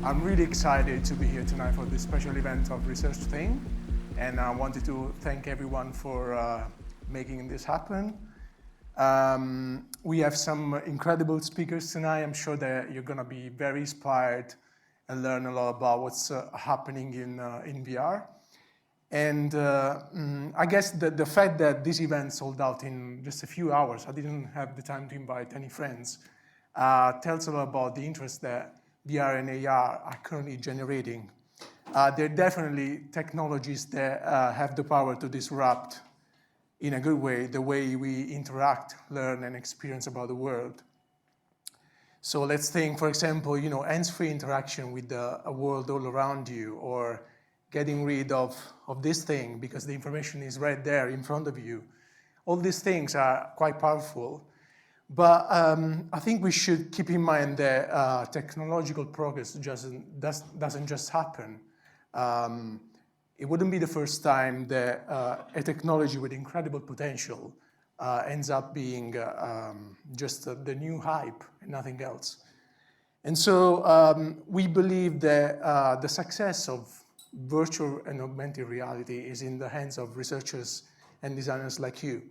I'm really excited to be here tonight for this special event of Research Thing, and I wanted to thank everyone for making this happen. We have some incredible speakers tonight. I'm sure that you're going to be very inspired and learn a lot about what's happening in VR. And I guess the fact that this event sold out in just a few hours, I didn't have the time to invite any friends, tells a lot about the interest that VR and AR are currently generating. They're definitely technologies that have the power to disrupt, in a good way, the way we interact, learn, and experience about the world. So let's think, for example, hands-free interaction with a world all around you, or getting rid of this thing because the information is right there in front of you. All these things are quite powerful. But I think we should keep in mind that technological progress doesn't just happen. It wouldn't be the first time that a technology with incredible potential ends up being just the new hype and nothing else. And so we believe that the success of virtual and augmented reality is in the hands of researchers and designers like you.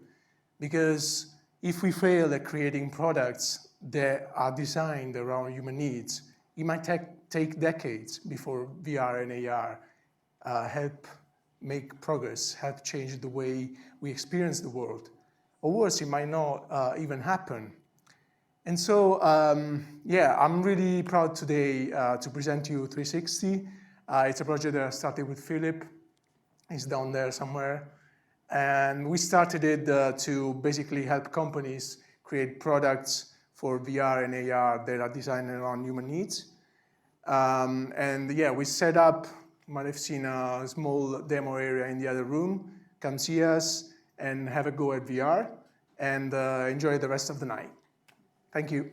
Because if we fail at creating products that are designed around human needs, it might take decades before VR and AR help make progress, help change the way we experience the world. Or worse, it might not even happen. And so, I'm really proud today to present to you 360. It's a project that I started with Philip. He's down there somewhere. And we started it to basically help companies create products for VR and AR that are designed around human needs. We set up, you might have seen a small demo area in the other room. Come see us and have a go at VR and enjoy the rest of the night. Thank you.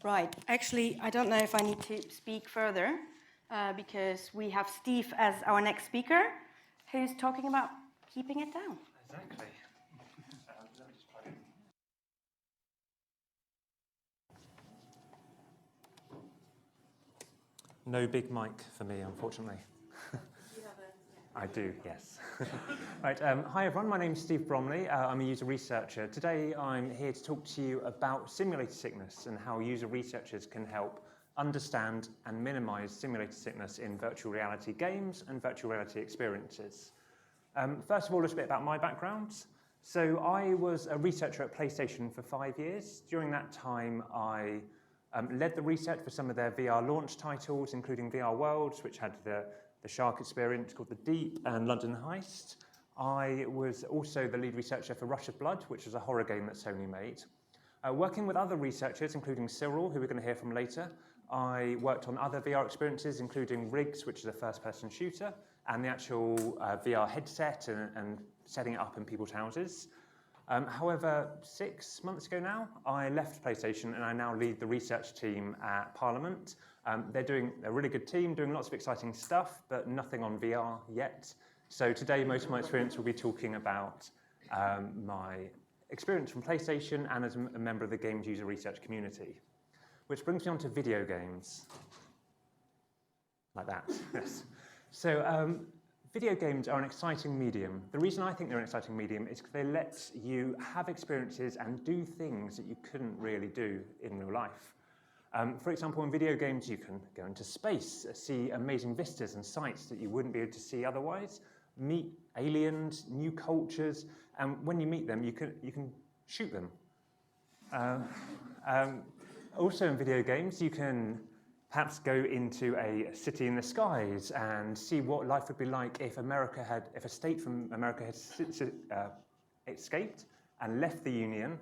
Right. Actually, I don't know if I need to speak further because we have Steve as our next speaker, who's talking about keeping it down. Exactly. No big mic for me, unfortunately. I do, yes. Right, hi everyone, my name's Steve Bromley. I'm a user researcher. Today I'm here to talk to you about simulated sickness and how user researchers can help understand and minimize simulated sickness in virtual reality games and virtual reality experiences. First of all, a little bit about my background. So I was a researcher at PlayStation for 5 years. During that time, I led the research for some of their VR launch titles, including VR Worlds, which had the shark experience called The Deep and London Heist. I was also the lead researcher for Rush of Blood, which was a horror game that Sony made. Working with other researchers, including Cyril, who we're going to hear from later, I worked on other VR experiences, including Rigs, which is a first-person shooter, and the actual VR headset and setting it up in people's houses. However, 6 months ago now, I left PlayStation and I now lead the research team at Parliament. They're a really good team, doing lots of exciting stuff, but nothing on VR yet. So today, most of my experience will be talking about my experience from PlayStation and as a member of the games user research community. Which brings me on to video games. Like that, yes. So video games are an exciting medium. The reason I think they're an exciting medium is because they let you have experiences and do things that you couldn't really do in real life. For example, in video games, you can go into space, see amazing vistas and sights that you wouldn't be able to see otherwise, meet aliens, new cultures, and when you meet them, you can shoot them. Also in video games, you can perhaps go into a city in the skies and see what life would be like if a state from America had escaped and left the Union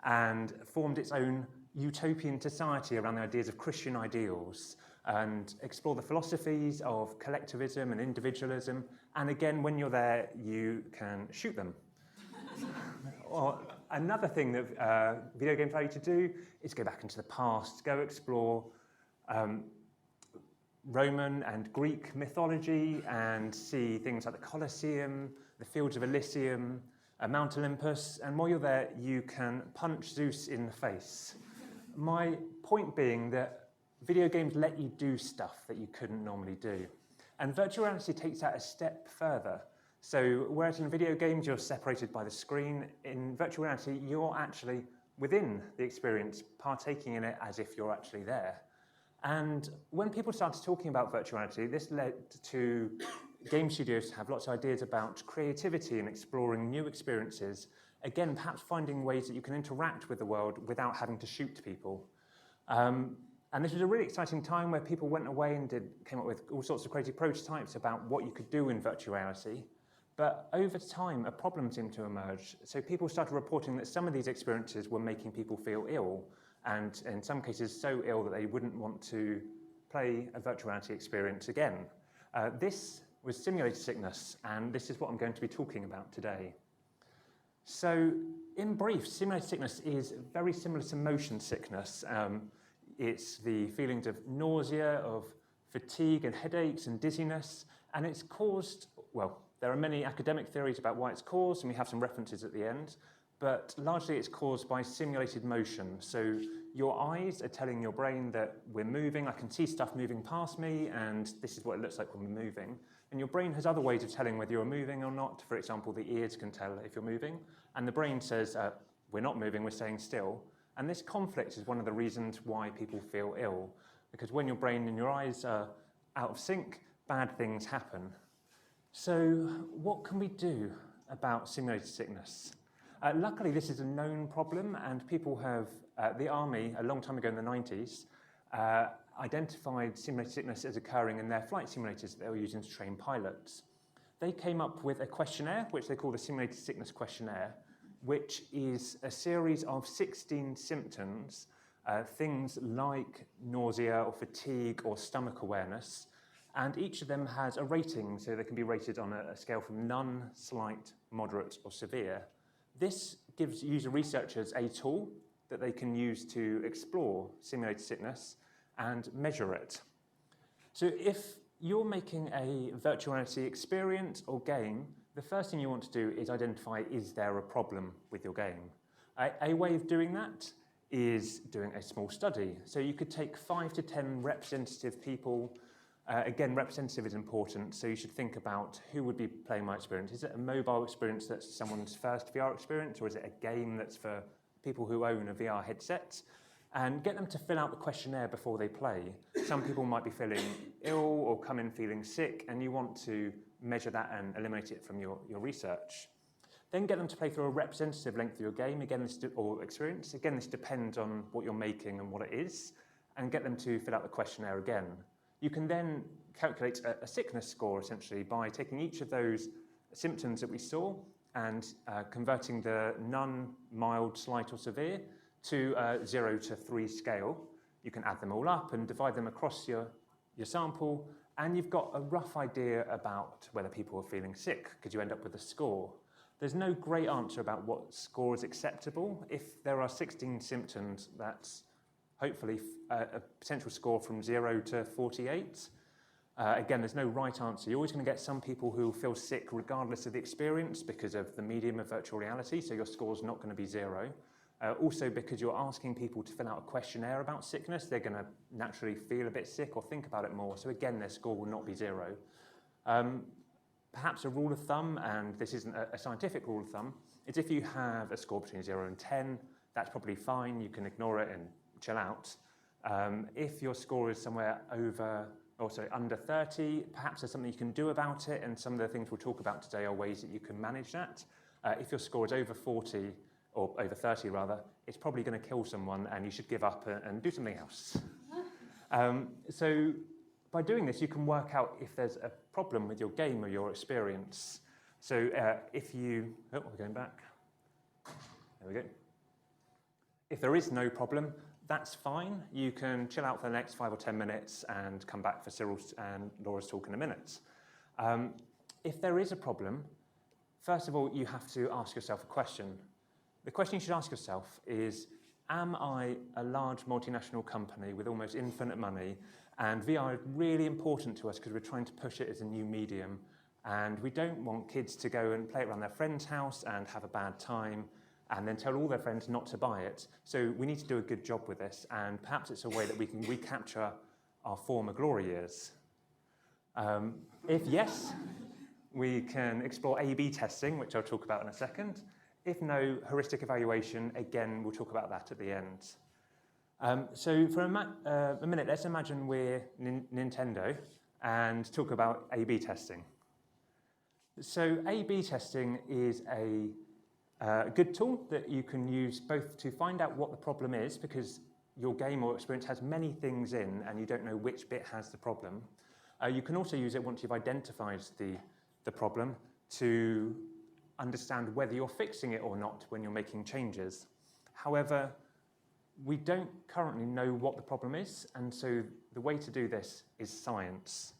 and formed its own utopian society around the ideas of Christian ideals and explore the philosophies of collectivism and individualism. And again, when you're there, you can shoot them. Or another thing that video games allow you to do is go back into the past, go explore Roman and Greek mythology and see things like the Colosseum, the Fields of Elysium, Mount Olympus, and while you're there, you can punch Zeus in the face. My point being that video games let you do stuff that you couldn't normally do. And virtual reality takes that a step further. So whereas in video games you're separated by the screen, in virtual reality you're actually within the experience, partaking in it as if you're actually there. And when people started talking about virtual reality, this led to game studios to have lots of ideas about creativity and exploring new experiences. Again, perhaps finding ways that you can interact with the world without having to shoot people. And this was a really exciting time where people went away and came up with all sorts of crazy prototypes about what you could do in virtual reality. But over time, a problem seemed to emerge. So people started reporting that some of these experiences were making people feel ill, and in some cases so ill that they wouldn't want to play a virtual reality experience again. This was simulated sickness, and this is what I'm going to be talking about today. So in brief, simulated sickness is very similar to motion sickness. It's the feelings of nausea, of fatigue and headaches and dizziness, and it's caused, well, there are many academic theories about why it's caused, and we have some references at the end, but largely it's caused by simulated motion. So your eyes are telling your brain that we're moving, I can see stuff moving past me, and this is what it looks like when we're moving. And your brain has other ways of telling whether you're moving or not. For example, the ears can tell if you're moving, and the brain says, we're not moving, we're staying still. And this conflict is one of the reasons why people feel ill, because when your brain and your eyes are out of sync, bad things happen. So what can we do about simulated sickness? Luckily, this is a known problem, and people have, the army, a long time ago in the 90s, identified simulated sickness as occurring in their flight simulators that they were using to train pilots. They came up with a questionnaire, which they call the Simulated Sickness Questionnaire, which is a series of 16 symptoms, things like nausea or fatigue or stomach awareness, and each of them has a rating, so they can be rated on a scale from none, slight, moderate, or severe. This gives user researchers a tool that they can use to explore simulated sickness and measure it. So if you're making a virtual reality experience or game, the first thing you want to do is identify, is there a problem with your game? A way of doing that is doing a small study. So you could take 5 to 10 representative people. Again, representative is important, so you should think about who would be playing my experience. Is it a mobile experience that's someone's first VR experience, or is it a game that's for people who own a VR headset? And get them to fill out the questionnaire before they play. Some people might be feeling ill or come in feeling sick, and you want to measure that and eliminate it from your research. Then get them to play through a representative length of your game, again, or experience. Again, this depends on what you're making and what it is, and get them to fill out the questionnaire again. You can then calculate a sickness score, essentially, by taking each of those symptoms that we saw and converting the none, mild, slight, or severe to a 0 to 3 scale. You can add them all up and divide them across your sample, and you've got a rough idea about whether people are feeling sick, because you end up with a score. There's no great answer about what score is acceptable. If there are 16 symptoms, that's hopefully a potential score from 0 to 48. Again, there's no right answer. You're always going to get some people who feel sick regardless of the experience because of the medium of virtual reality, so your score's not going to be 0. Also, because you're asking people to fill out a questionnaire about sickness, they're going to naturally feel a bit sick or think about it more. So again, their score will not be 0. Perhaps a rule of thumb, and this isn't a scientific rule of thumb, is if you have a score between 0 and 10, that's probably fine. You can ignore it and chill out. If your score is somewhere under 30, perhaps there's something you can do about it, and some of the things we'll talk about today are ways that you can manage that. If your score is over 40, or over 30 rather, it's probably going to kill someone and you should give up and do something else. So by doing this, you can work out if there's a problem with your game or your experience. So if you, we're going back. There we go. If there is no problem, that's fine. You can chill out for the next 5 or 10 minutes and come back for Cyril and Laura's talk in a minute. If there is a problem, first of all, you have to ask yourself a question. The question you should ask yourself is, am I a large multinational company with almost infinite money, and VR is really important to us because we're trying to push it as a new medium, and we don't want kids to go and play it around their friend's house and have a bad time and then tell all their friends not to buy it. So we need to do a good job with this, and perhaps it's a way that we can recapture our former glory years. If yes, we can explore A/B testing, which I'll talk about in a second. If no, heuristic evaluation, again, we'll talk about that at the end. So for a minute, let's imagine we're Nintendo and talk about A/B testing. So A/B testing is a good tool that you can use both to find out what the problem is, because your game or experience has many things in and you don't know which bit has the problem. You can also use it once you've identified the problem to understand whether you're fixing it or not when you're making changes. However, we don't currently know what the problem is, and so the way to do this is science.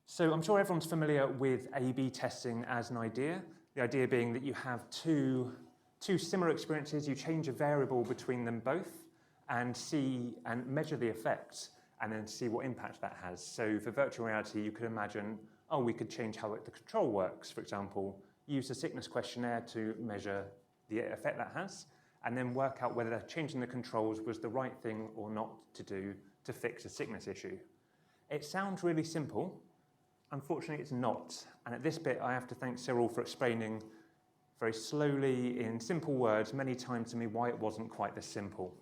So I'm sure everyone's familiar with A/B testing as an idea, the idea being that you have two similar experiences, you change a variable between them both and see and measure the effects and then see what impact that has. So for virtual reality, you could imagine, oh, we could change how the control works, for example, use a sickness questionnaire to measure the effect that has, and then work out whether changing the controls was the right thing or not to do to fix a sickness issue. It sounds really simple. Unfortunately, it's not. And at this bit, I have to thank Cyril for explaining very slowly in simple words many times to me why it wasn't quite this simple.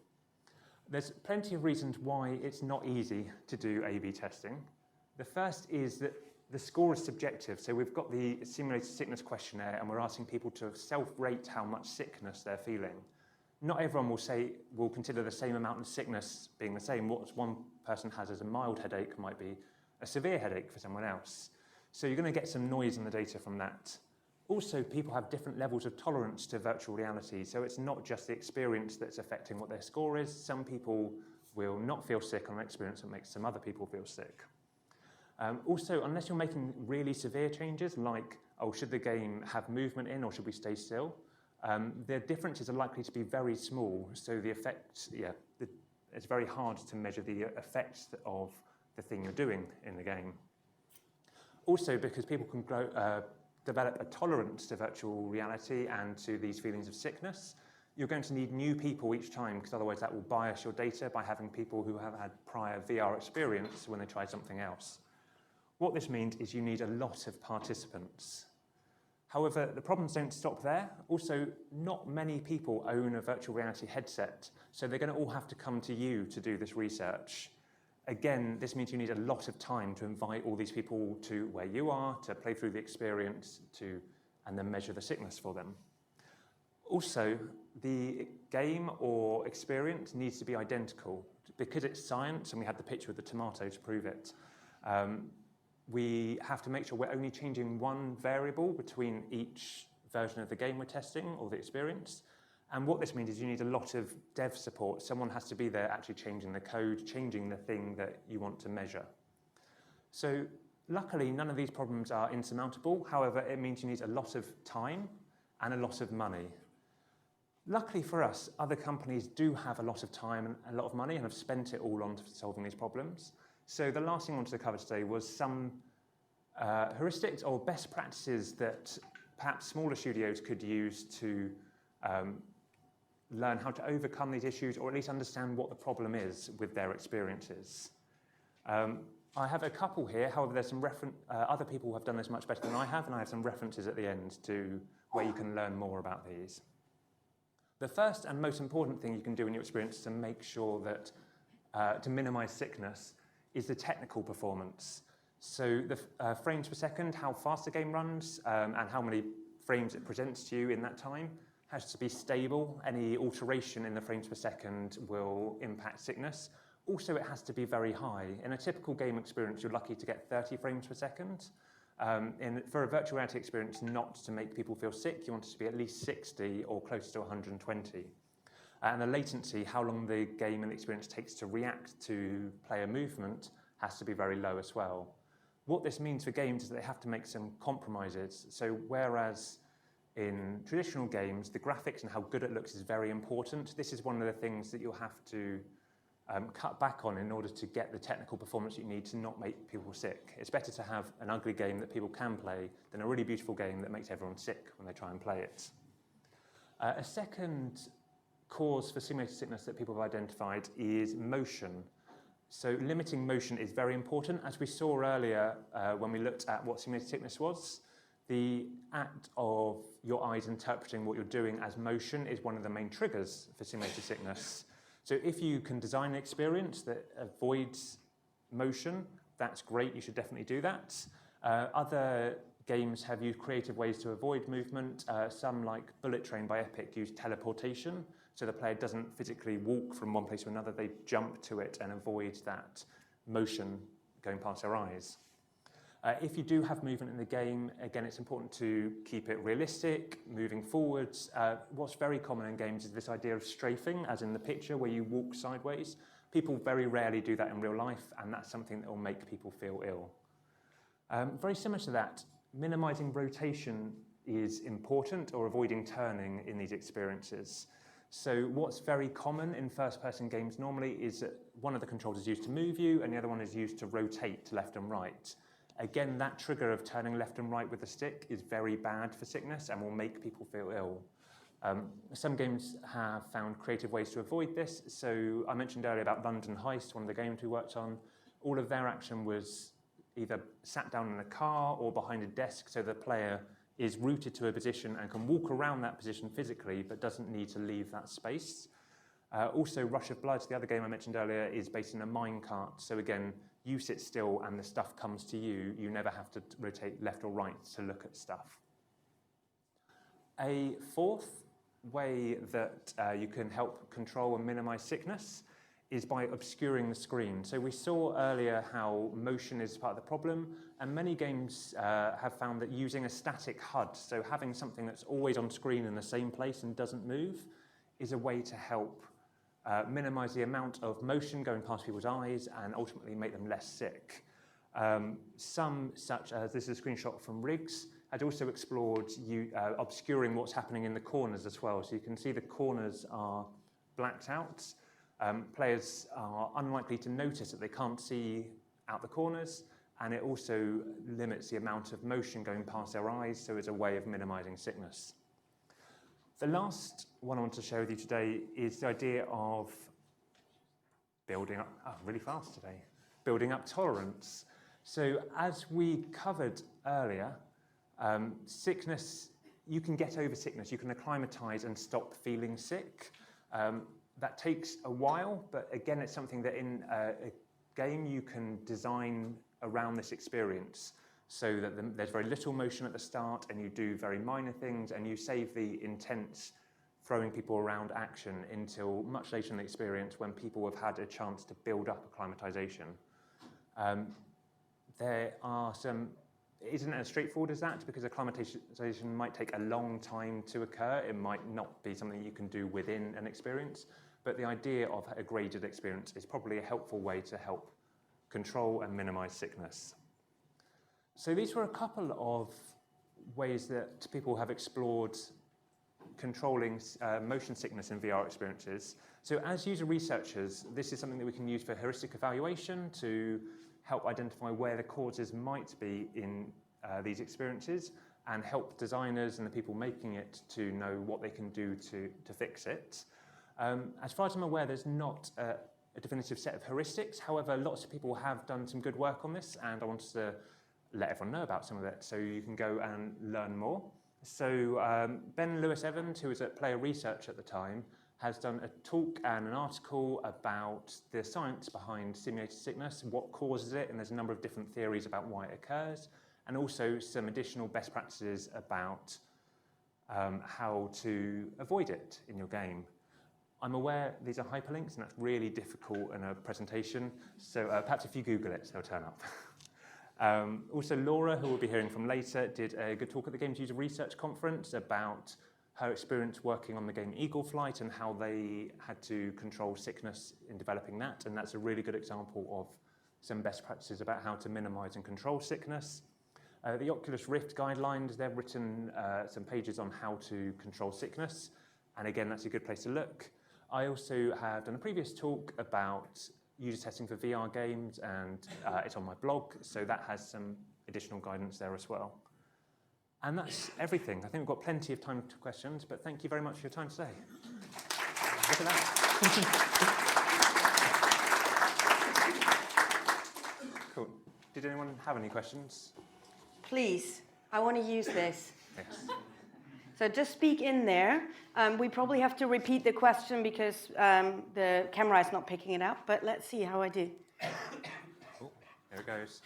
There's plenty of reasons why it's not easy to do A/B testing. The first is that the score is subjective. So we've got the simulated sickness questionnaire and we're asking people to self-rate how much sickness they're feeling. Not everyone will consider the same amount of sickness being the same. What one person has as a mild headache might be a severe headache for someone else. So you're going to get some noise in the data from that. Also, people have different levels of tolerance to virtual reality, so it's not just the experience that's affecting what their score is. Some people will not feel sick on an experience that makes some other people feel sick. Also, unless you're making really severe changes, like, oh, should the game have movement in or should we stay still? The differences are likely to be very small, so the effect, it's very hard to measure the effects of the thing you're doing in the game. Also, because people can develop a tolerance to virtual reality and to these feelings of sickness, you're going to need new people each time, because otherwise that will bias your data by having people who have had prior VR experience when they try something else. What this means is you need a lot of participants. However, the problems don't stop there. Also, not many people own a virtual reality headset, so they're going to all have to come to you to do this research. Again, this means you need a lot of time to invite all these people to where you are, to play through the experience, and then measure the sickness for them. Also, the game or experience needs to be identical. Because it's science, and we had the picture of the tomato to prove it, we have to make sure we're only changing one variable between each version of the game we're testing or the experience. And what this means is you need a lot of dev support. Someone has to be there actually changing the code, changing the thing that you want to measure. So luckily, none of these problems are insurmountable. However, it means you need a lot of time and a lot of money. Luckily for us, other companies do have a lot of time and a lot of money and have spent it all on solving these problems. So the last thing I wanted to cover today was some heuristics or best practices that perhaps smaller studios could use to learn how to overcome these issues, or at least understand what the problem is with their experiences. I have a couple here, however there's some other people who have done this much better than I have, and I have some references at the end to where you can learn more about these. The first and most important thing you can do in your experience to make sure that, to minimize sickness, is the technical performance. So the frames per second, how fast the game runs, and how many frames it presents to you in that time, has to be stable. Any alteration in the frames per second will impact sickness. Also, it has to be very high. In a typical game experience, you're lucky to get 30 frames per second. For a virtual reality experience, not to make people feel sick, you want it to be at least 60 or close to 120. And the latency, how long the game and the experience takes to react to player movement, has to be very low as well. What this means for games is that they have to make some compromises. So whereas in traditional games, the graphics and how good it looks is very important. This is one of the things that you'll have to cut back on in order to get the technical performance you need to not make people sick. It's better to have an ugly game that people can play than a really beautiful game that makes everyone sick when they try and play it. A second cause for simulated sickness that people have identified is motion. So limiting motion is very important. As we saw earlier when we looked at what simulated sickness was, the act of your eyes interpreting what you're doing as motion is one of the main triggers for simulated sickness. So if you can design an experience that avoids motion, that's great, you should definitely do that. Other games have used creative ways to avoid movement. Some, like Bullet Train by Epic, use teleportation, so the player doesn't physically walk from one place to another, they jump to it and avoid that motion going past their eyes. If you do have movement in the game, again, it's important to keep it realistic, moving forwards. What's very common in games is this idea of strafing, as in the picture where you walk sideways. People very rarely do that in real life, and that's something that will make people feel ill. Very similar to that, minimizing rotation is important, or avoiding turning in these experiences. So what's very common in first-person games normally is that one of the controls is used to move you, and the other one is used to rotate to left and right. Again, that trigger of turning left and right with the stick is very bad for sickness and will make people feel ill. Some games have found creative ways to avoid this. So I mentioned earlier about London Heist, one of the games we worked on. All of their action was either sat down in a car or behind a desk, so the player is rooted to a position and can walk around that position physically, but doesn't need to leave that space. Also, Rush of Blood, the other game I mentioned earlier, is based in a minecart. So again, you sit still and the stuff comes to you. You never have to rotate left or right to look at stuff. A fourth way that you can help control and minimize sickness is by obscuring the screen. So we saw earlier how motion is part of the problem, and many games have found that using a static HUD, so having something that's always on screen in the same place and doesn't move, is a way to help minimize the amount of motion going past people's eyes and ultimately make them less sick. Some, such as this is a screenshot from Riggs, had also explored obscuring what's happening in the corners as well. So you can see the corners are blacked out. Players are unlikely to notice that they can't see out the corners, and it also limits the amount of motion going past their eyes, so it's a way of minimizing sickness. The last one I want to share with you today is the idea of building up tolerance. So as we covered earlier, sickness, you can get over sickness, you can acclimatize and stop feeling sick. That takes a while, but again, it's something that in a game you can design around this experience, so that there's very little motion at the start and you do very minor things and you save the intense throwing people around action until much later in the experience when people have had a chance to build up acclimatization. There are some, it isn't as straightforward as that because acclimatization might take a long time to occur. It might not be something you can do within an experience, but the idea of a graded experience is probably a helpful way to help control and minimize sickness. So these were a couple of ways that people have explored controlling motion sickness in VR experiences. So as user researchers, this is something that we can use for heuristic evaluation to help identify where the causes might be in these experiences and help designers and the people making it to know what they can do to fix it. As far as I'm aware, there's not a definitive set of heuristics. However, lots of people have done some good work on this, and I wanted to let everyone know about some of it so you can go and learn more. So Ben Lewis Evans, who was at Player Research at the time, has done a talk and an article about the science behind simulated sickness, what causes it, and there's a number of different theories about why it occurs, and also some additional best practices about how to avoid it in your game. I'm aware these are hyperlinks, and that's really difficult in a presentation, so perhaps if you Google it, they'll turn up. Also, Laura, who we'll be hearing from later, did a good talk at the Games User Research Conference about her experience working on the game Eagle Flight and how they had to control sickness in developing that, and that's a really good example of some best practices about how to minimize and control sickness. The Oculus Rift guidelines, they've written some pages on how to control sickness. And again, that's a good place to look. I also have done a previous talk about user testing for VR games, and it's on my blog, so that has some additional guidance there as well. And that's everything. I think we've got plenty of time for questions, but thank you very much for your time today. Look at that. Cool. Did anyone have any questions? Please, I want to use this. Yes. So just speak in there. We probably have to repeat the question because the camera is not picking it up, but let's see how I do. Oh, there it goes.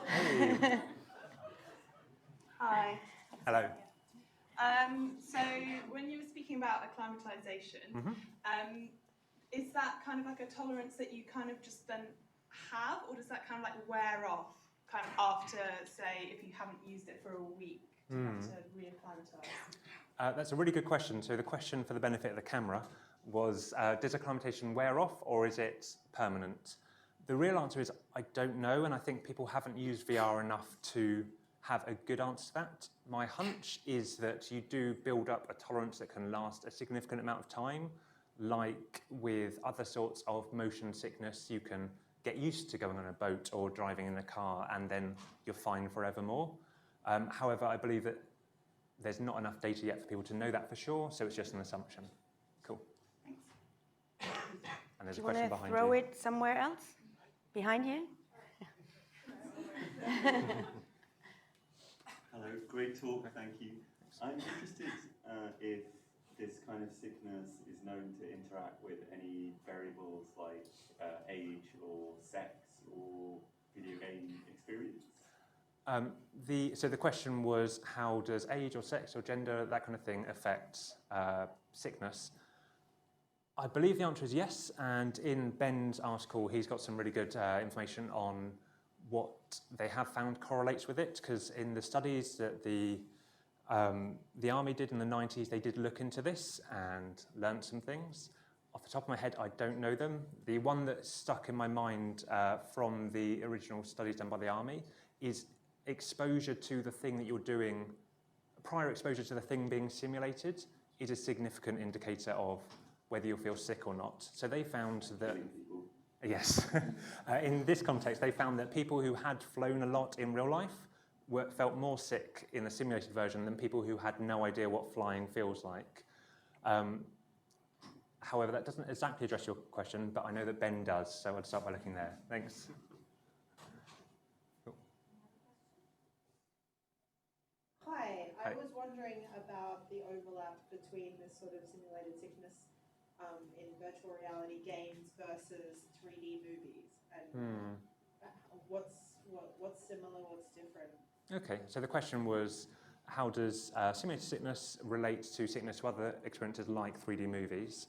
Hey. Hi. Hello. So when you were speaking about acclimatization, is that kind of like a tolerance that you kind of just then have, or does that kind of like wear off kind of after, say, if you haven't used it for a week, do you have to re-acclimatize? That's a really good question. So the question for the benefit of the camera was, does acclimatation wear off or is it permanent? The real answer is I don't know, and I think people haven't used VR enough to have a good answer to that. My hunch is that you do build up a tolerance that can last a significant amount of time. Like with other sorts of motion sickness, you can get used to going on a boat or driving in a car and then you're fine forevermore. However, I believe that there's not enough data yet for people to know that for sure, so it's just an assumption. Cool. Thanks. And there's Do a you want question to behind throw you. it somewhere else? Behind you? Hello, great talk, thank you. I'm interested if this kind of sickness is known to interact with any variables like age or sex or video game experience. So the question was, how does age or sex or gender, that kind of thing, affect sickness? I believe the answer is yes, and in Ben's article, he's got some really good information on what they have found correlates with it, because in the studies that the Army did in the 90s, they did look into this and learned some things. Off the top of my head, I don't know them. The one that stuck in my mind from the original studies done by the Army is exposure to the thing that you're doing, prior exposure to the thing being simulated is a significant indicator of whether you'll feel sick or not. So they found that, yes, in this context, they found that people who had flown a lot in real life felt more sick in the simulated version than people who had no idea what flying feels like. However, that doesn't exactly address your question, but I know that Ben does, so I'd start by looking there. Thanks. Hi, I was wondering about the overlap between this sort of simulated sickness in virtual reality games versus 3D movies, and what's similar, what's different? Okay, so the question was, how does simulated sickness relate to sickness to other experiences like 3D movies?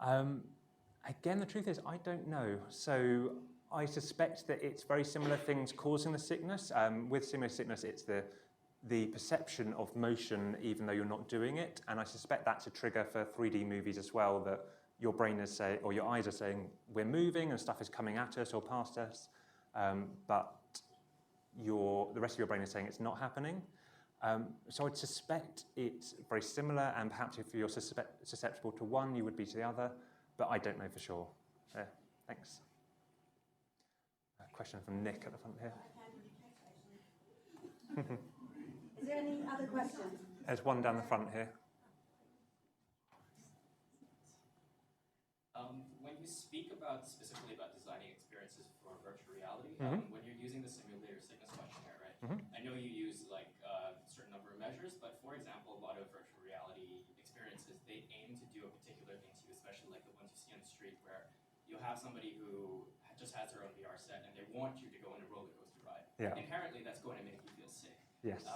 Again, the truth is, I don't know. So I suspect that it's very similar things causing the sickness. With simulated sickness, it's the perception of motion even though you're not doing it, and I suspect that's a trigger for 3D movies as well, that your brain is saying, or your eyes are saying, we're moving and stuff is coming at us or past us, but the rest of your brain is saying it's not happening. So I'd suspect it's very similar, and perhaps if you're susceptible to one, you would be to the other, but I don't know for sure. Thanks. A question from Nick at the front here. Is there any other questions? There's one down the front here. When you speak specifically about designing experiences for virtual reality, when you're using the simulator sickness questionnaire, right? I know you use like a certain number of measures, but for example, a lot of virtual reality experiences, they aim to do a particular thing to you, especially like the ones you see on the street where you'll have somebody who just has their own VR set and they want you to go on a roller coaster ride. Yeah. Inherently, that's going to make you feel sick. Yes.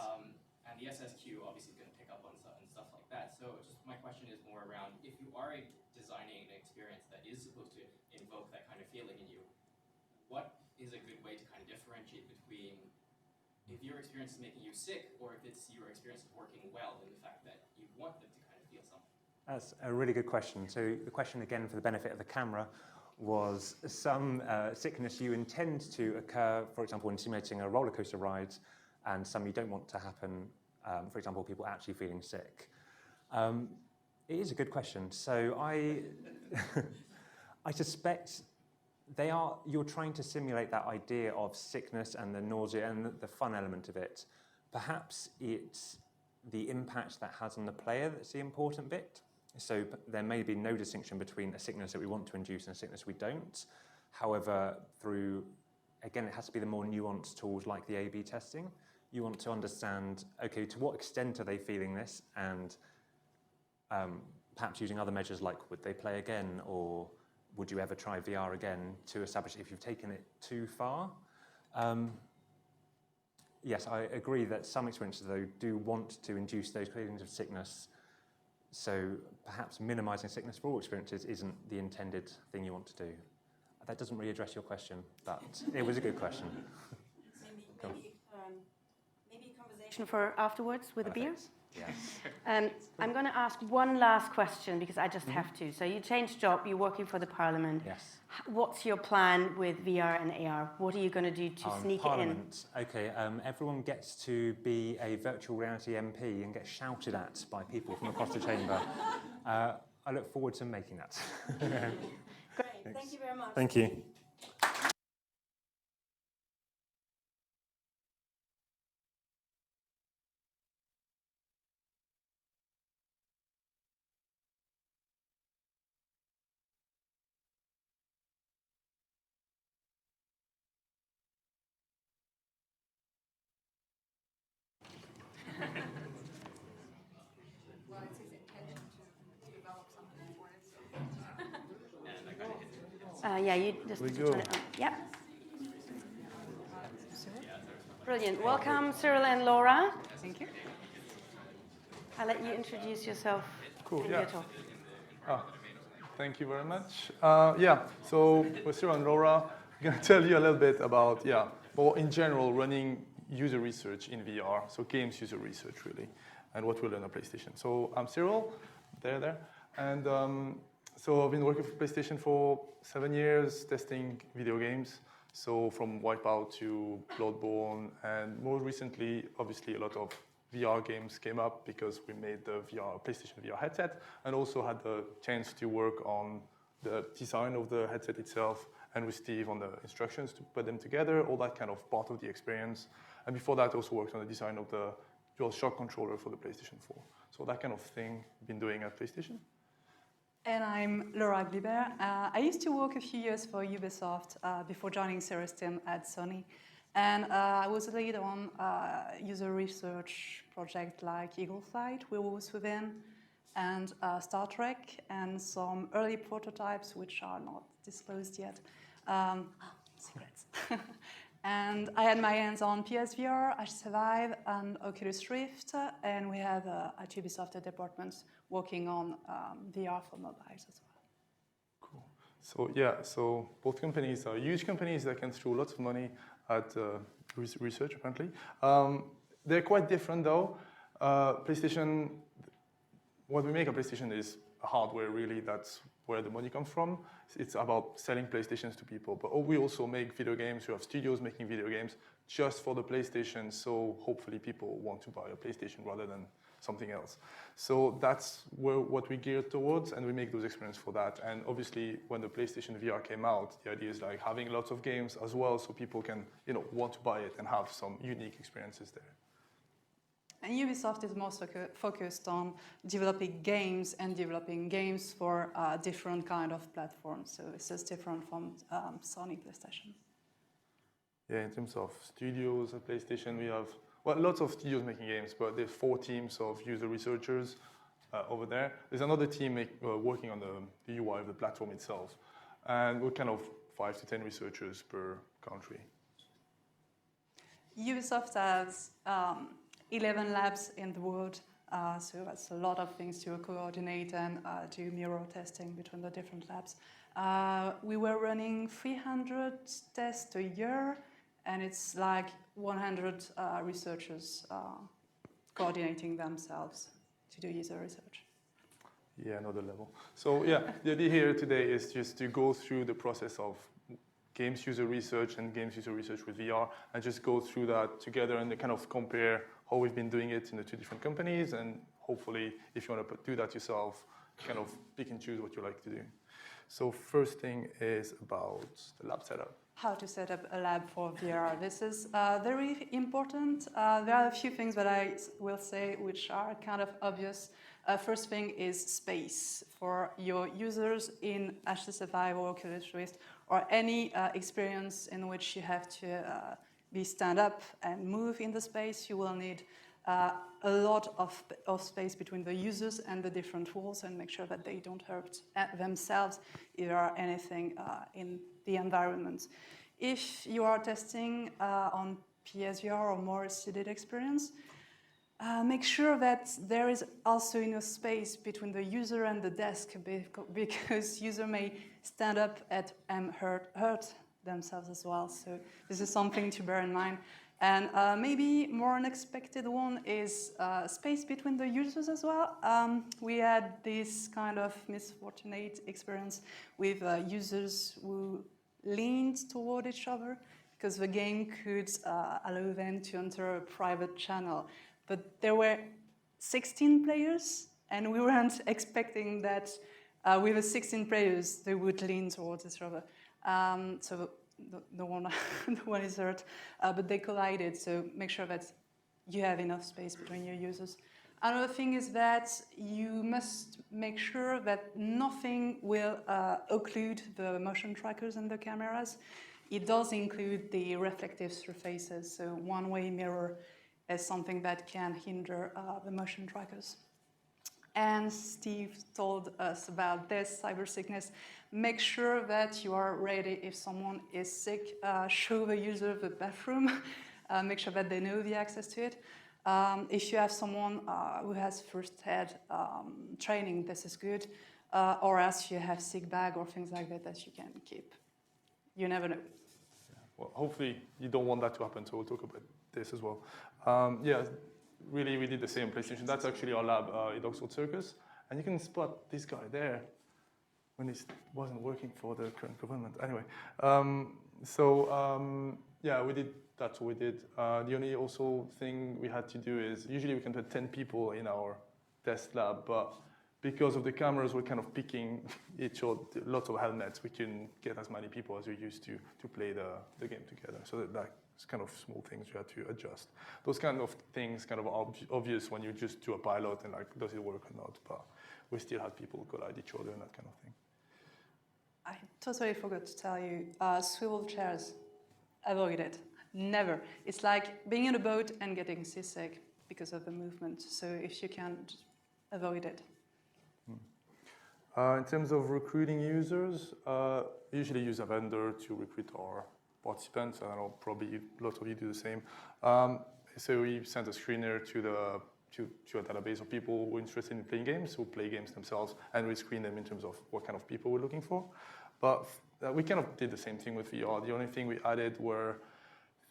And the SSQ obviously is going to pick up on stuff like that. So just my question is more around, if you are designing an experience that is supposed to invoke that kind of feeling in you, what is a good way to kind of differentiate between if your experience is making you sick or if it's your experience is working well in the fact that you want them to kind of feel something? That's a really good question. So the question, again, for the benefit of the camera, was some sickness you intend to occur, for example, in simulating a roller coaster ride, and some you don't want to happen. For example, people actually feeling sick. It is a good question. So I suspect you're trying to simulate that idea of sickness and the nausea and the fun element of it. Perhaps it's the impact that has on the player that's the important bit. So there may be no distinction between a sickness that we want to induce and a sickness we don't. However, again, it has to be the more nuanced tools like the A/B testing. You want to understand, okay, to what extent are they feeling this, and perhaps using other measures like would they play again, or would you ever try VR again, to establish if you've taken it too far. Yes, I agree that some experiences, though, do want to induce those feelings of sickness. So perhaps minimizing sickness for all experiences isn't the intended thing you want to do. That doesn't really address your question, but it was a good question. Maybe a conversation for afterwards with a beer? Yes. I'm going to ask one last question because I just have to. So you changed job, you're working for the Parliament. Yes. What's your plan with VR and AR? What are you going to do to sneak Parliament. It in? Okay, everyone gets to be a virtual reality MP and get shouted at by people from across the chamber. I look forward to making that. Great, thank you very much. Thank you. Yeah, you just need to turn it on. Yep. Brilliant. Welcome, Cyril and Laura. Thank you. I'll let you introduce yourself. Cool, in yeah. your talk. Thank you very much. So with Cyril and Laura, I'm going to tell you a little bit about, well, in general, running user research in VR, so games user research, really, and what we learn on PlayStation. So I'm Cyril, there, and so I've been working for PlayStation for 7 years, testing video games, so from Wipeout to Bloodborne, and more recently, obviously, a lot of VR games came up because we made the PlayStation VR headset, and also had the chance to work on the design of the headset itself, and with Steve on the instructions to put them together, all that kind of part of the experience. And before that, also worked on the design of the DualShock controller for the PlayStation 4. So that kind of thing I've been doing at PlayStation. And I'm Laura Gliber. I used to work a few years for Ubisoft before joining Cyril's team at Sony. And I was a lead on user research project like Eagle Flight, Werewolves Within, and Star Trek, and some early prototypes which are not disclosed yet. Secrets. And I had my hands on PSVR, HTC Vive, and Oculus Rift, and we have at Ubisoft a department working on VR for mobiles as well. Cool. So both companies are huge companies that can throw lots of money at research, apparently. They're quite different, though. PlayStation, what we make at PlayStation is hardware, really. That's where the money comes from. It's about selling PlayStations to people. But we also make video games. We have studios making video games just for the PlayStation, so hopefully people want to buy a PlayStation rather than something else. So that's what we gear towards, and we make those experiences for that. And obviously, when the PlayStation VR came out, the idea is like having lots of games as well, so people can, want to buy it and have some unique experiences there. And Ubisoft is more focused on developing games and developing games for different kind of platforms. So it's just different from Sony PlayStation. Yeah, in terms of studios at PlayStation, we have lots of studios making games, but there's 4 teams of user researchers over there. There's another team working on the UI of the platform itself, and we're kind of 5 to 10 researchers per country. Ubisoft has 11 labs in the world, so that's a lot of things to coordinate and do mirror testing between the different labs. We were running 300 tests a year, and it's like 100 researchers coordinating themselves to do user research. Yeah, another level. So yeah, the idea here today is just to go through the process of games user research and games user research with VR, and just go through that together and kind of compare how we've been doing it in the two different companies, and hopefully, if you want to do that yourself, kind of pick and choose what you like to do. So first thing is about the lab setup. How to set up a lab for VR. This is very important. There are a few things that I will say which are kind of obvious. First thing is space for your users in HTC Vive or Oculus Rift, or any experience in which you have to be stand up and move in the space. You will need a lot of space between the users and the different walls, and make sure that they don't hurt themselves or anything in the environment. If you are testing on PSVR or more seated experience, make sure that there is also enough space between the user and the desk, because user may stand up and hurt themselves as well. So this is something to bear in mind. And maybe more unexpected one is space between the users as well. We had this kind of misfortunate experience with users who leaned toward each other, because the game could allow them to enter a private channel. But there were 16 players, and we weren't expecting that with the 16 players, they would lean towards each other. So no one is hurt, but they collided, so make sure that you have enough space between your users. Another thing is that you must make sure that nothing will occlude the motion trackers and the cameras. It does include the reflective surfaces, so one-way mirror is something that can hinder the motion trackers. And Steve told us about this, cyber sickness. Make sure that you are ready if someone is sick. Show the user the bathroom. Make sure that they know the access to it. If you have someone who has first-aid training, this is good. Or else you have sick bag or things like that you can keep. You never know. Yeah. Well, hopefully you don't want that to happen, so we'll talk about this as well. Yeah, really, we did the same PlayStation. That's actually our lab at Oxford Circus. And you can spot this guy there when it wasn't working for the current government. Anyway, yeah, we did. That's what we did. The only also thing we had to do is, usually we can put 10 people in our test lab, but because of the cameras, we're kind of picking each other, lots of helmets. We couldn't get as many people as we used to play the game together. So that's kind of small things you had to adjust. Those kind of things kind of obvious when you just do a pilot and like, does it work or not? But we still had people collide each other and that kind of thing. I totally forgot to tell you, swivel chairs, avoid it. Never. It's like being in a boat and getting seasick because of the movement. So if you can, just avoid it. In terms of recruiting users, usually use a vendor to recruit our participants. I don't know, probably lots of you do the same. So we send a screener to a database of people who are interested in playing games, who play games themselves, and we screen them in terms of what kind of people we're looking for. But we kind of did the same thing with VR. The only thing we added were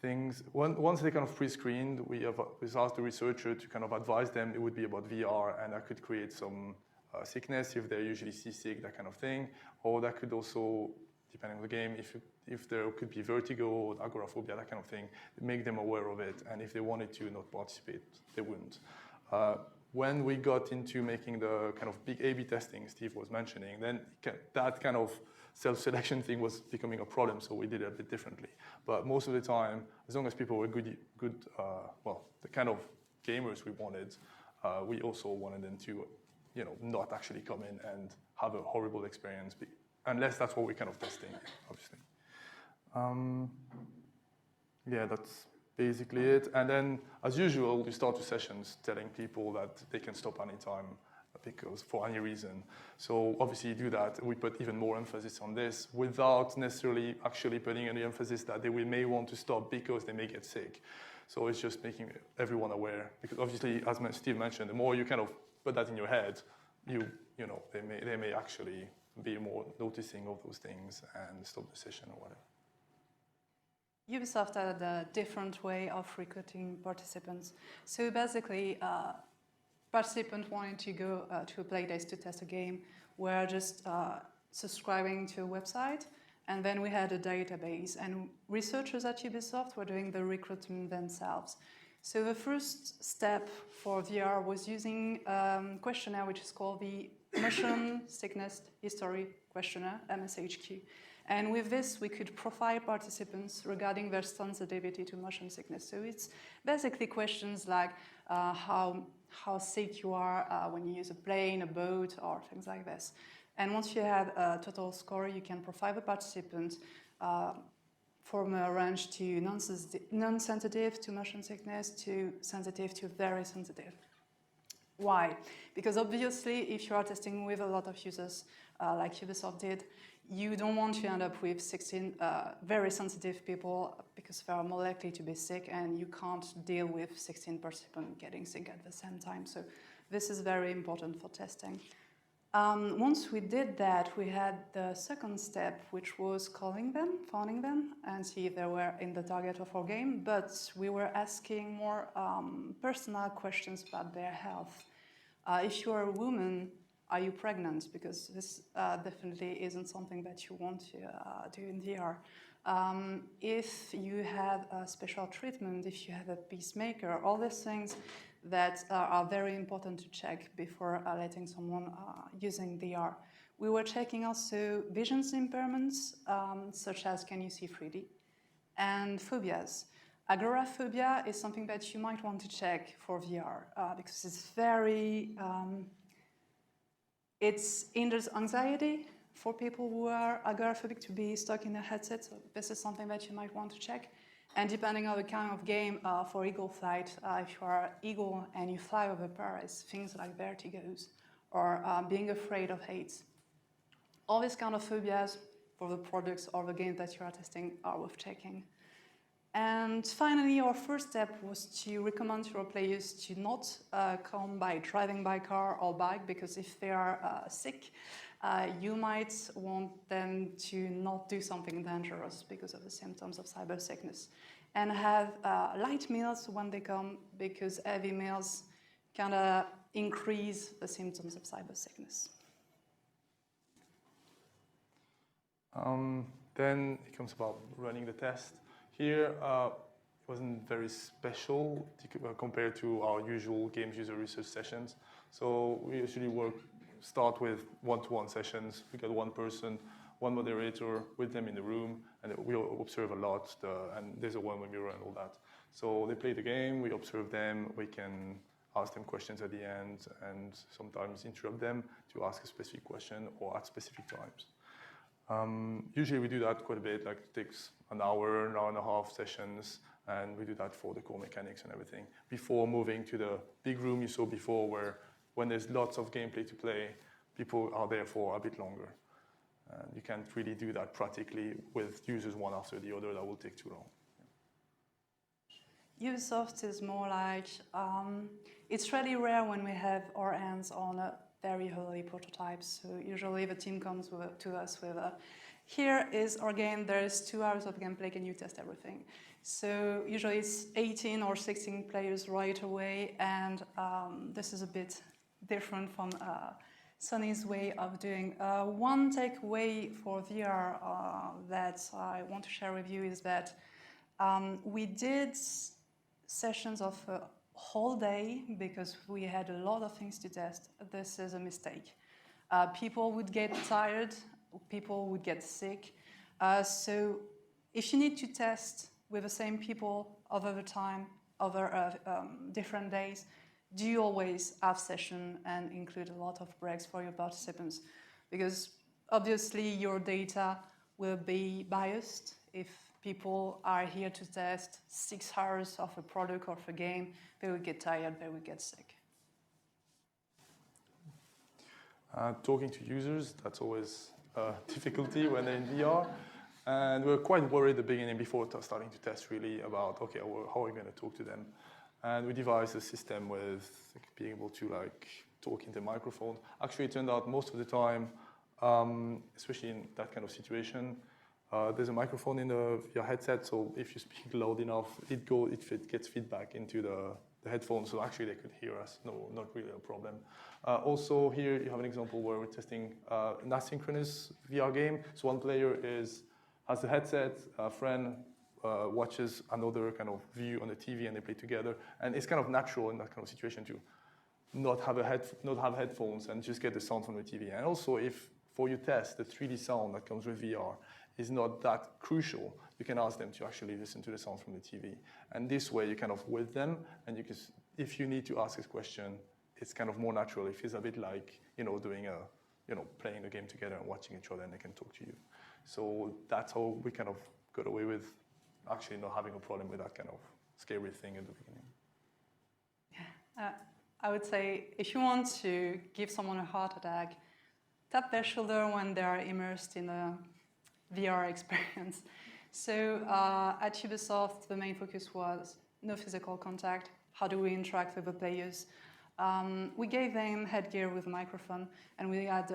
things, once they kind of pre-screened, we asked the researcher to kind of advise them it would be about VR, and that could create some sickness if they're usually seasick, that kind of thing. Or that could also, depending on the game, if there could be vertigo or agoraphobia, that kind of thing, make them aware of it. And if they wanted to not participate, they wouldn't. When we got into making the kind of big A/B testing Steve was mentioning, then that kind of self-selection thing was becoming a problem, so we did it a bit differently. But most of the time, as long as people were good, the kind of gamers we wanted, we also wanted them to, not actually come in and have a horrible experience, unless that's what we're kind of testing, obviously. Yeah, that's basically it. And then, as usual, we start the sessions telling people that they can stop anytime because for any reason. So obviously you do that. We put even more emphasis on this without necessarily actually putting any emphasis that they may want to stop because they may get sick. So it's just making everyone aware. Because obviously, as Steve mentioned, the more you kind of put that in your head, they may actually be more noticing of those things and stop the session or whatever. Ubisoft had a different way of recruiting participants. So basically, participants wanting to go to a playtest to test a game were just subscribing to a website, And then we had a database, and researchers at Ubisoft were doing the recruitment themselves. So the first step for VR was using a questionnaire which is called the Motion Sickness History Questionnaire, MSHQ. And with this, we could profile participants regarding their sensitivity to motion sickness. So it's basically questions like how sick you are when you use a plane, a boat, or things like this. And once you have a total score, you can profile the participant from a range to non-sensitive to motion sickness to sensitive to very sensitive. Why? Because obviously, if you are testing with a lot of users, like Ubisoft did, you don't want to end up with 16 very sensitive people because they are more likely to be sick, and you can't deal with 16 participants getting sick at the same time. So this is very important for testing. Once we did that, we had the second step, which was calling them, phoning them, and see if they were in the target of our game. But we were asking more personal questions about their health. If you are a woman, are you pregnant? Because this definitely isn't something that you want to do in VR. If you have a special treatment, if you have a pacemaker, all these things that are very important to check before letting someone using VR. We were checking also vision impairments, such as can you see 3D, and phobias. Agoraphobia is something that you might want to check for VR because it's very, it hinders anxiety for people who are agoraphobic to be stuck in a headset. So this is something that you might want to check. And depending on the kind of game, for eagle flight, if you are eagle and you fly over Paris, things like vertigos or being afraid of heights. All these kind of phobias for the products or the game that you are testing are worth checking. And finally, our first step was to recommend to our players to not come by driving by car or bike, because if they are sick, you might want them to not do something dangerous because of the symptoms of cyber sickness. And have light meals when they come, because heavy meals kind of increase the symptoms of cyber sickness. Then it comes about running the test. Here, it wasn't very special compared to our usual games user research sessions. So we usually start with one-to-one sessions. We got one person, one moderator with them in the room, and we observe a lot, and there's a one-way mirror and all that. So they play the game, we observe them, we can ask them questions at the end, and sometimes interrupt them to ask a specific question or at specific times. Usually we do that quite a bit, like it takes an hour and a half sessions, and we do that for the core mechanics and everything, before moving to the big room you saw before, where when there's lots of gameplay to play, people are there for a bit longer. You can't really do that practically with users one after the other. That will take too long. Ubisoft is more like, it's really rare when we have our hands on a very early prototypes. So usually the team comes to us with here is our game, there's 2 hours of gameplay, can you test everything? So usually it's 18 or 16 players right away, and this is a bit different from Sony's way of doing. One takeaway for VR that I want to share with you is that we did sessions of a whole day because we had a lot of things to test. This is a mistake. People would get tired, people would get sick. So if you need to test with the same people over the time, over different days, do you always have session and include a lot of breaks for your participants? Because obviously your data will be biased. If people are here to test 6 hours of a product or of a game, they will get tired, they will get sick. Talking to users, that's always a difficulty when they're in VR. And we're quite worried at the beginning before starting to test really about, okay, well, how are we going to talk to them? And we devised a system with being able to talk into the microphone. Actually, it turned out most of the time, especially in that kind of situation, there's a microphone in your headset, so if you speak loud enough, it gets feedback into the headphones, so actually they could hear us. No, not really a problem. Also here you have an example where we're testing an asynchronous VR game. So one player is has a headset, a friend watches another kind of view on the TV and they play together. And it's kind of natural in that kind of situation to not have headphones and just get the sound from the TV. And also if for your test, the 3D sound that comes with VR is not that crucial, you can ask them to actually listen to the sound from the TV. And this way, you kind of with them, and you can, if you need to ask a question, it's kind of more natural. It feels a bit like, doing playing a game together and watching each other, and they can talk to you. So that's how we kind of got away with actually not having a problem with that kind of scary thing at the beginning. Yeah, I would say if you want to give someone a heart attack, tap their shoulder when they are immersed in a VR experience. So at Ubisoft, the main focus was no physical contact. How do we interact with the players? We gave them headgear with a microphone, and we had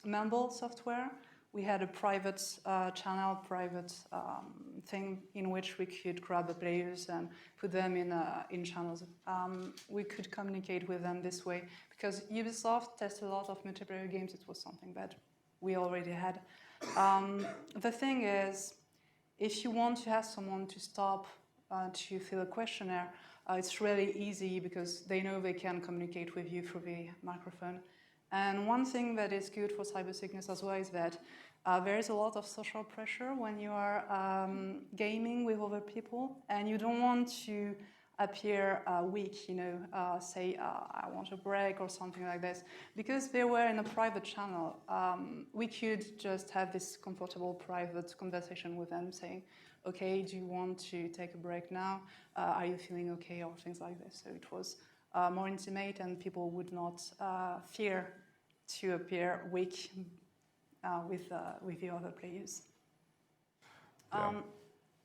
Mumble software. We had a private channel, private thing in which we could grab the players and put them in channels. We could communicate with them this way because Ubisoft tested a lot of multiplayer games. It was something that we already had. The thing is, if you want to ask someone to stop to fill a questionnaire, it's really easy because they know they can communicate with you through the microphone. And one thing that is good for cyber sickness as well is that there is a lot of social pressure when you are gaming with other people, and you don't want to appear weak, say I want a break or something like this. Because they were in a private channel, we could just have this comfortable private conversation with them saying, okay, do you want to take a break now? Are you feeling okay? Or things like this. So it was more intimate, and people would not fear to appear weak with the other players.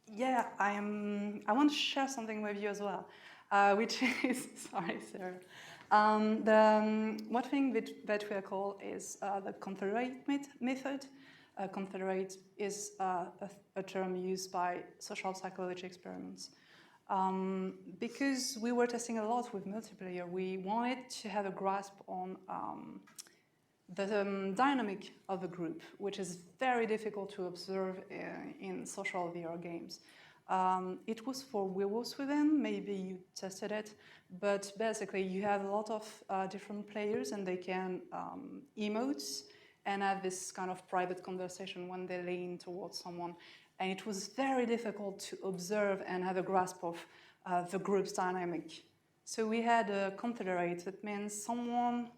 Yeah, I want to share something with you as well, which is, sorry, Cyril. One thing that we call is the confederate method. Confederate is a term used by social psychology experiments. Because we were testing a lot with multiplayer, we wanted to have a grasp on the dynamic of a group, which is very difficult to observe in social VR games. It was for werewolves within, maybe you tested it, but basically you have a lot of different players and they can emote and have this kind of private conversation when they lean towards someone. And it was very difficult to observe and have a grasp of the group's dynamic. So we had a confederate, that means someone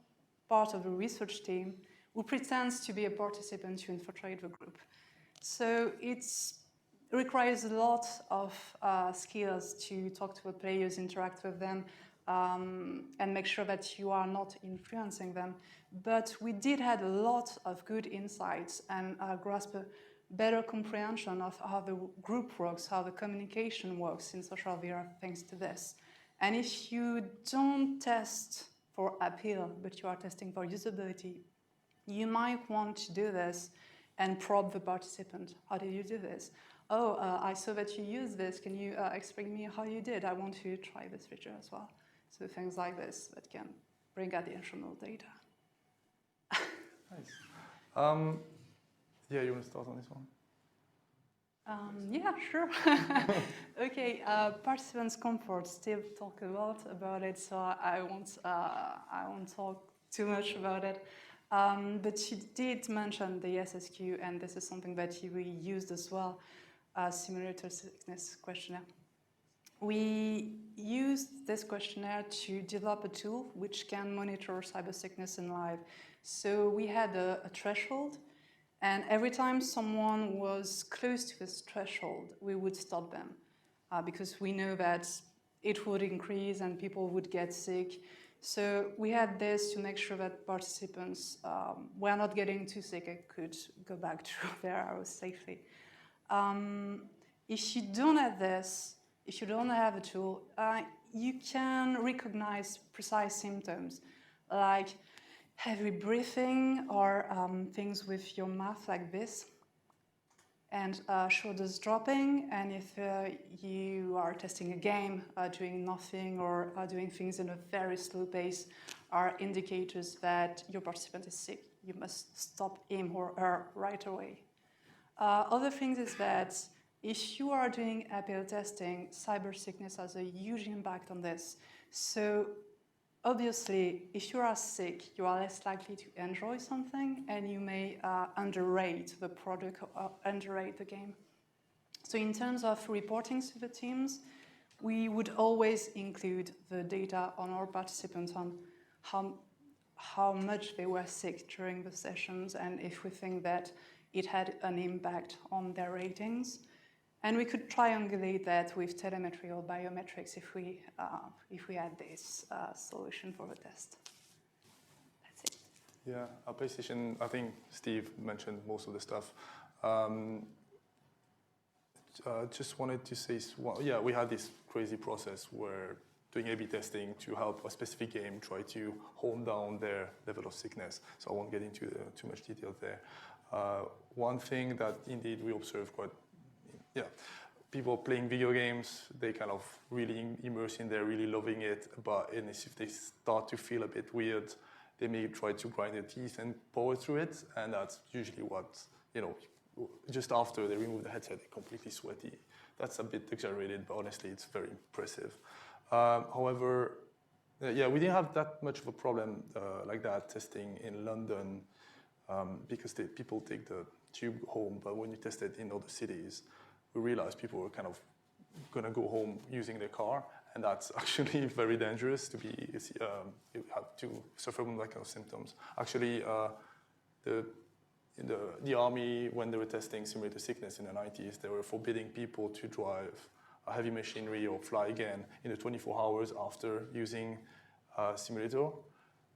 part of the research team who pretends to be a participant to infiltrate the group. So it requires a lot of skills to talk to the players, interact with them, and make sure that you are not influencing them. But we did have a lot of good insights and grasp a better comprehension of how the group works, how the communication works in social VR thanks to this. And if you don't test for appeal, but you are testing for usability, you might want to do this and probe the participant. How did you do this? Oh, I saw that you used this. Can you explain me how you did? I want to try this feature as well. So things like this that can bring additional data. Nice. Yeah, you want to start on this one? Yeah, sure. Okay, participants' comfort. Steve talked a lot about it, so I won't talk too much about it. But she did mention the SSQ, and this is something that we used as well, simulator sickness questionnaire. We used this questionnaire to develop a tool which can monitor cyber sickness in live. So we had a threshold. And every time someone was close to this threshold, we would stop them because we know that it would increase and people would get sick. So we had this to make sure that participants were not getting too sick and could go back to their hours safely. If you don't have this, if you don't have a tool, you can recognize precise symptoms like heavy breathing or things with your mouth like this, and shoulders dropping. And if you are testing a game, doing nothing or doing things in a very slow pace are indicators that your participant is sick. You must stop him or her right away. Other things is that if you are doing APL testing, cyber sickness has a huge impact on this. So obviously, if you are sick, you are less likely to enjoy something, and you may underrate the product or underrate the game. So in terms of reporting to the teams, we would always include the data on our participants on how much they were sick during the sessions, and if we think that it had an impact on their ratings. And we could triangulate that with telemetry or biometrics if we had this solution for the test. That's it. Yeah, our PlayStation, I think Steve mentioned most of the stuff. Just wanted to say, well, yeah, we had this crazy process where doing A/B testing to help a specific game try to hone down their level of sickness. So I won't get into too much detail there. One thing that indeed we observe quite, people playing video games, they kind of really immerse in there, really loving it. But if they start to feel a bit weird, they may try to grind their teeth and power through it. And that's usually what, just after they remove the headset, they're completely sweaty. That's a bit exaggerated, but honestly, it's very impressive. However, we didn't have that much of a problem like that testing in London because people take the tube home. But when you test it in other cities, we realized people were kind of going to go home using their car, and that's actually very dangerous to be. You have to suffer from that kind of symptoms. Actually, in the army, when they were testing simulator sickness in the 90s, they were forbidding people to drive a heavy machinery or fly again in the 24 hours after using a simulator.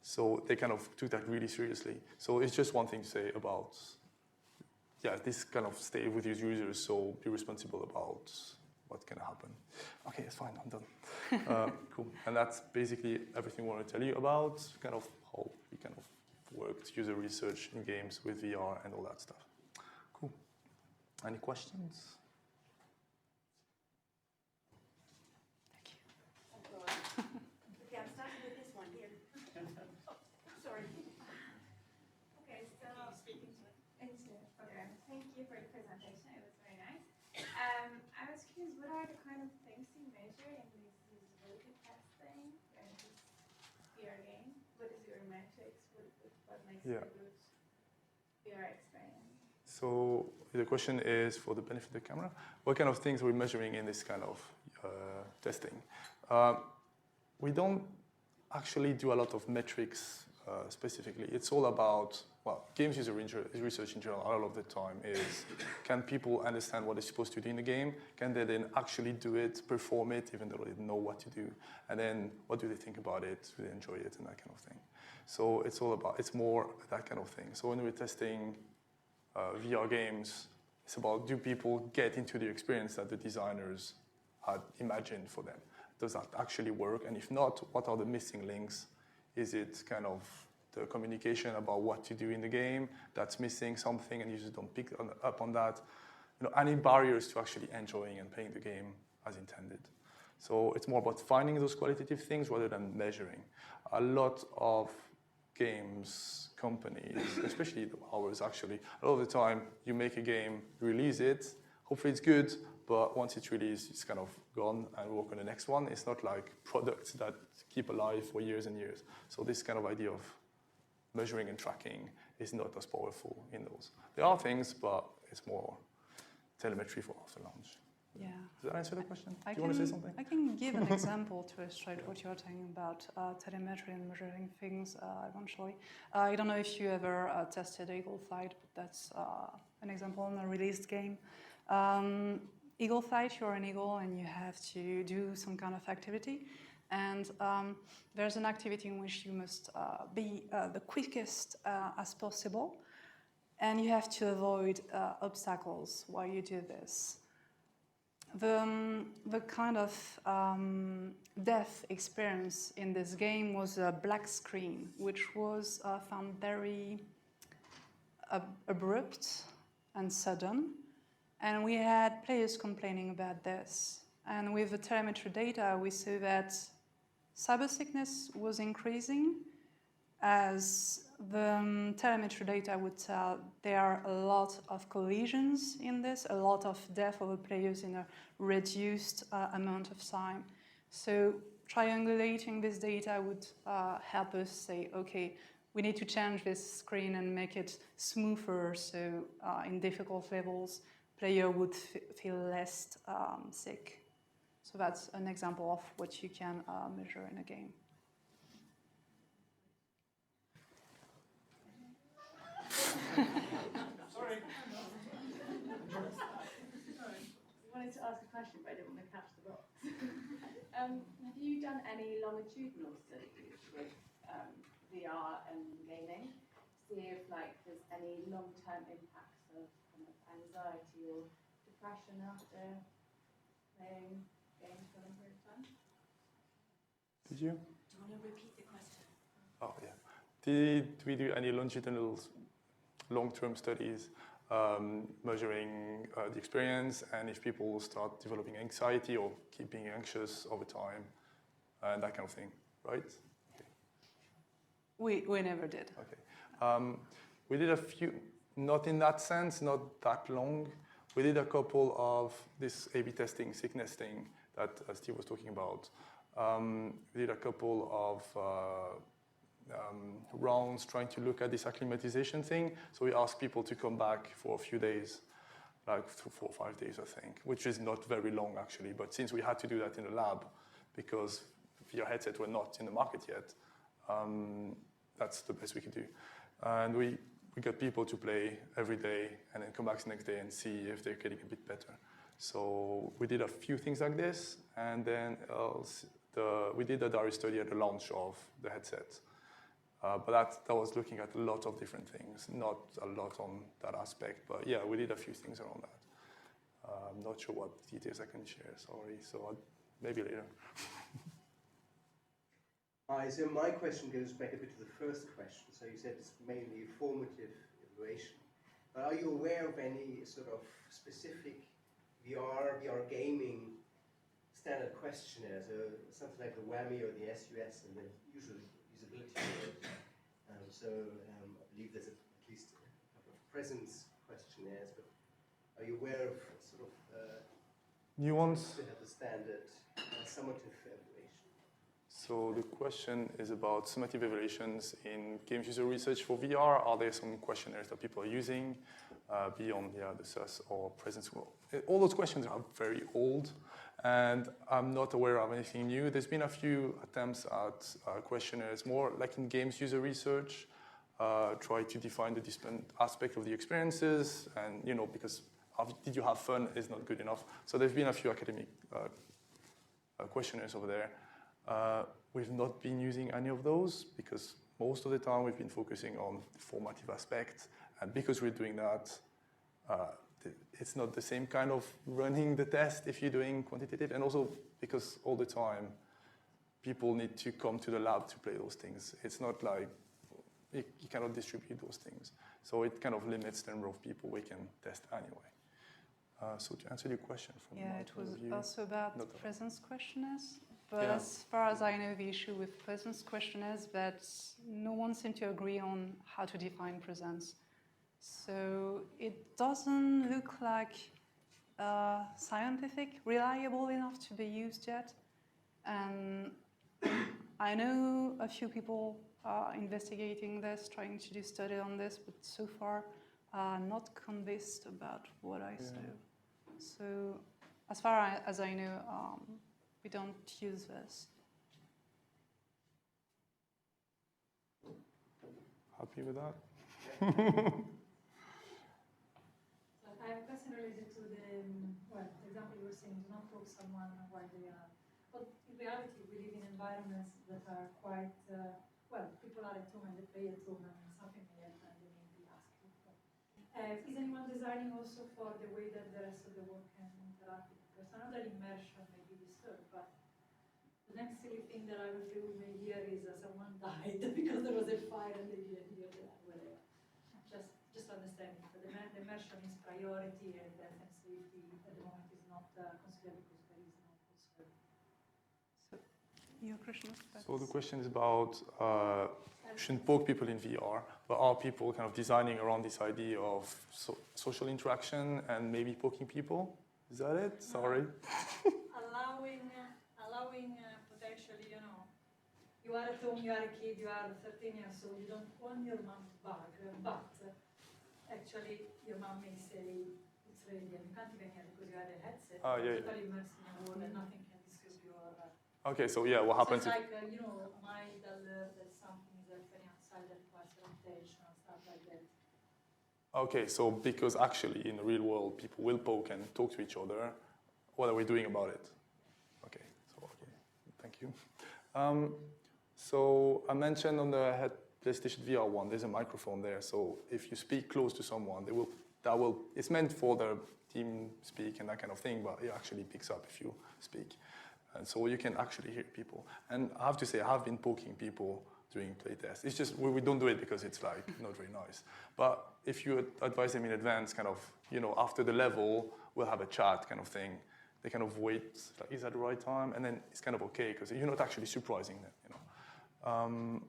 So they kind of took that really seriously. So it's just one thing to say about, this kind of stay with your users, so be responsible about what can happen. Okay, it's fine, I'm done. Cool. And that's basically everything I want to tell you about kind of how we kind of worked user research in games with VR and all that stuff. Cool. Any questions? Thank you. Okay, I'm starting with this one here. Sorry. Okay, so thank you for the presentation. It was very nice. I was curious, what are the kind of things you measure in this usability testing and this VR game? What is your metrics? What makes it a good VR experience? So the question is, for the benefit of the camera, what kind of things are we measuring in this kind of testing? We don't actually do a lot of metrics specifically. It's all about, games user research in general, a lot of the time is, can people understand what they're supposed to do in the game? Can they then actually do it, perform it, even though they don't know what to do? And then what do they think about it? Do they enjoy it? And that kind of thing. So it's more that kind of thing. So when we're testing VR games, it's about, do people get into the experience that the designers had imagined for them? Does that actually work? And if not, what are the missing links? Is it kind of the communication about what to do in the game that's missing something and users don't pick up on that? Any barriers to actually enjoying and playing the game as intended. So it's more about finding those qualitative things rather than measuring. A lot of games companies, especially ours actually, a lot of the time you make a game, release it, hopefully it's good, but once it's released, it's kind of gone and we work on the next one. It's not like products that keep alive for years and years. So this kind of idea of measuring and tracking is not as powerful in those. There are things, but it's more telemetry for after launch. Yeah. Does that answer the question? Do you want to say something? I can give an example to illustrate what you're talking about, telemetry and measuring things eventually. I don't know if you ever tested Eagle Flight, but that's an example in a released game. Eagle Flight, you're an eagle and you have to do some kind of activity. And there's an activity in which you must be the quickest as possible. And you have to avoid obstacles while you do this. The kind of death experience in this game was a black screen, which was found very abrupt and sudden. And we had players complaining about this. And with the telemetry data, we saw that cyber sickness was increasing as the telemetry data would tell there are a lot of collisions in this, a lot of death of the players in a reduced amount of time. So triangulating this data would help us say, okay, we need to change this screen and make it smoother, so in difficult levels, player would feel less sick. So that's an example of what you can measure in a game. Sorry. I wanted to ask a question, but I didn't want to catch the box. Have you done any longitudinal studies with VR and gaming to see if there's any long-term impacts of kind of anxiety or depression after playing games for a long period of time? Did you? Do you want to repeat the question? Oh, yeah. Did we do any longitudinal long-term studies measuring the experience and if people start developing anxiety or keep being anxious over time and that kind of thing, right? Okay. We never did. Okay. We did a few, not in that sense, not that long. We did a couple of this A/B testing, sickness thing that Steve was talking about. We did a couple of rounds trying to look at this acclimatization thing. So we asked people to come back for a few days, like 4 or 5 days, I think, which is not very long actually. But since we had to do that in the lab because VR headsets were not in the market yet, that's the best we could do. And we got people to play every day and then come back the next day and see if they're getting a bit better. So we did a few things like this, and then we did a diary study at the launch of the headset. But that was looking at a lot of different things, not a lot on that aspect. But yeah, we did a few things around that. I'm not sure what details I can share, sorry. So maybe later. Hi, so my question goes back a bit to the first question. So you said it's mainly formative evaluation. But are you aware of any sort of specific VR gaming standard questionnaires, something like the WAMI or the SUS and the usual usability of it? I believe there's at least a couple of presence questionnaires, but are you aware of sort of new ones to have the standard summative evaluation? So the question is about summative evaluations in games user research for VR. Are there some questionnaires that people are using beyond the SUS or presence? All those questions are very old, and I'm not aware of anything new. There's been a few attempts at questionnaires, more like in games user research, try to define the different aspect of the experiences, and because did you have fun is not good enough. So there's been a few academic questionnaires over there. We've not been using any of those because most of the time we've been focusing on the formative aspect, and because we're doing that, it's not the same kind of running the test if you're doing quantitative, and also because all the time people need to come to the lab to play those things. It's not like you cannot distribute those things. So it kind of limits the number of people we can test anyway. So to answer your question from my it was point of view, also about presence questionnaires. But Yeah. as far as I know, the issue with presence questionnaires that no one seemed to agree on how to define presence. So it doesn't look like scientific, reliable enough to be used yet. And I know a few people are investigating this, trying to do study on this, but so far not convinced about what I saw. So as far as I know, we don't use this. Happy with that? So I have a question related to the example you were saying, do not talk to someone while they are. But in reality, we live in environments that are quite, people are at home and they play at home and something may happen and they may be asked. Is anyone designing also for the way that the rest of the world can interact with the person? Another immersion may be disturbed, but the next silly thing that I will may hear is someone died because there was a fire and they didn't hear that, whatever. Just understanding. But the immersion is priority and health and safety at the moment is not considered because there is no concern. your question? So the question is about shouldn't poke people in VR, but are people kind of designing around this idea of social interaction and maybe poking people? Is that it? Sorry. allowing potentially, you are at home, you are a kid, you are 13 years old, you don't want your mom's bag, but actually your mom may say it's ready and you can't even hear because you have a headset. You're totally immersed in a world and nothing can disturb your. Okay, so yeah, what happens? So it's like might alert that something is happening outside that requires your attention and stuff like that. Okay, so because actually in the real world people will poke and talk to each other, what are we doing about it? Okay, thank you. So I mentioned on the PlayStation VR one, there's a microphone there. So if you speak close to someone, it's meant for the team speak and that kind of thing, but it actually picks up if you speak. And so you can actually hear people. And I have to say, I have been poking people during playtests. It's just, we don't do it because it's like not very nice. But if you advise them in advance, kind of, after the level, we'll have a chat kind of thing. They kind of wait, like, is that the right time? And then it's kind of okay, because you're not actually surprising them,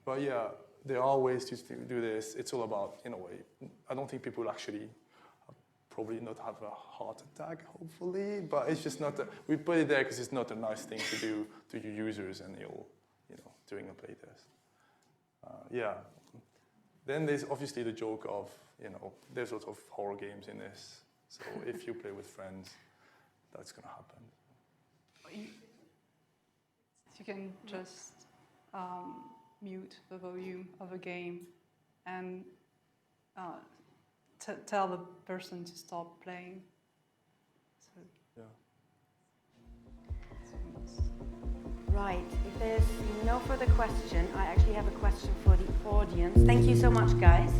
But yeah, there are ways to do this. It's all about, in a way, I don't think people will actually probably not have a heart attack, hopefully, but it's just not, we put it there because it's not a nice thing to do to your users and during a playtest. Yeah. Then there's obviously the joke of, there's lots of horror games in this. So if you play with friends, that's going to happen. You can just mute the volume of a game and tell the person to stop playing. So. Yeah. Right, if there's no further question, I actually have a question for the audience. Thank you so much, guys.